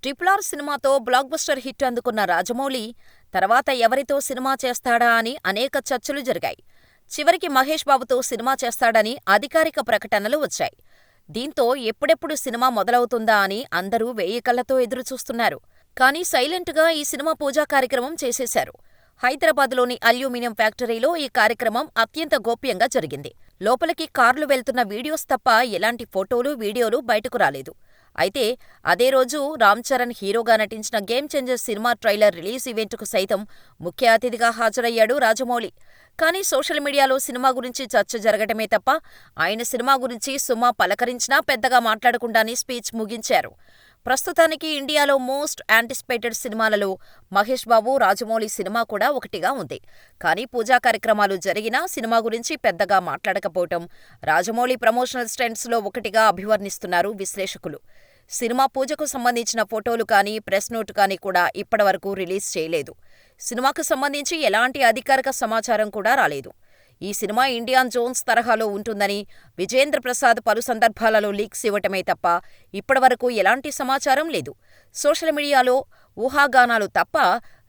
RRR సినిమాతో block buster hit అందుకున్న రాజమౌళి తర్వాత ఎవరితో సినిమా చేస్తాడా అని అనేక చర్చలు జరిగాయి. చివరికి మహేష్ బాబుతో సినిమా చేస్తాడని అధికారిక ప్రకటనలు వచ్చాయి. దీంతో ఎప్పుడెప్పుడు సినిమా మొదలవుతుందా అని అందరూ వేయి కళ్లతో ఎదురుచూస్తున్నారు. కానీ సైలెంట్గా ఈ సినిమా పూజా కార్యక్రమం చేసేశారు. హైదరాబాద్లోని అల్యూమినియం ఫ్యాక్టరీలో ఈ కార్యక్రమం అత్యంత గోప్యంగా జరిగింది. లోపలికి కార్లు వెళ్తున్న వీడియోస్ తప్ప ఎలాంటి ఫోటోలు, వీడియోలు బయటకు రాలేదు. అయితే అదే రోజు రామ్ చరణ్ హీరోగా నటించిన గేమ్ చేంజర్ సినిమా ట్రైలర్ రిలీజ్ ఈవెంట్కు సైతం ముఖ్య అతిథిగా హాజరయ్యాడు రాజమౌళి. కానీ సోషల్ మీడియాలో సినిమా గురించి చర్చ జరగటమే తప్ప ఆయన సినిమా గురించి సుమ పలకరించినా పెద్దగా మాట్లాడకుండానే స్పీచ్ ముగించారు. ప్రస్తుతానికి ఇండియాలో మోస్ట్ యాంటిసిపేటెడ్ సినిమాలలో మహేష్ బాబు, రాజమౌళి సినిమా కూడా ఒకటిగా ఉంది. కానీ పూజా కార్యక్రమాలు జరిగినా సినిమా గురించి పెద్దగా మాట్లాడకపోవటం రాజమౌళి ప్రమోషనల్ స్టంట్స్లో ఒకటిగా అభివర్ణిస్తున్నారు విశ్లేషకులు. సినిమా పూజకు సంబంధించిన ఫోటోలు కానీ, ప్రెస్ నోట్ కానీ కూడా ఇప్పటివరకు రిలీజ్ చేయలేదు. సినిమాకు సంబంధించి ఎలాంటి అధికారిక సమాచారం కూడా రాలేదు. ఈ సినిమా ఇండియానా జోన్స్ తరహాలో ఉంటుందని విజేంద్ర ప్రసాద్ పలు సందర్భాలలో లీక్స్ ఇవ్వటమే తప్ప ఇప్పటివరకు ఎలాంటి సమాచారం లేదు. సోషల్ మీడియాలో ఊహాగానాలు తప్ప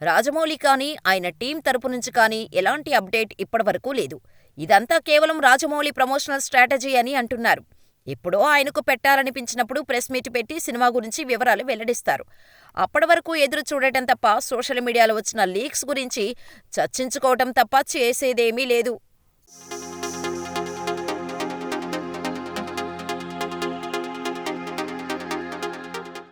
రాజమౌళి కానీ, ఆయన టీం తరపు నుంచి కానీ ఎలాంటి అప్డేట్ ఇప్పటివరకు లేదు. ఇదంతా కేవలం రాజమౌళి ప్రమోషనల్ స్ట్రాటజీ అని అంటున్నారు. ఎప్పుడో ఆయనకు పెట్టాలనిపించినప్పుడు ప్రెస్ మీట్ పెట్టి సినిమా గురించి వివరాలు వెల్లడిస్తారు. అప్పటి వరకు ఎదురు చూడటం తప్ప సోషల్ మీడియాలో వచ్చిన లీక్స్ గురించి చర్చించుకోవటం తప్ప చేసేదేమీ లేదు.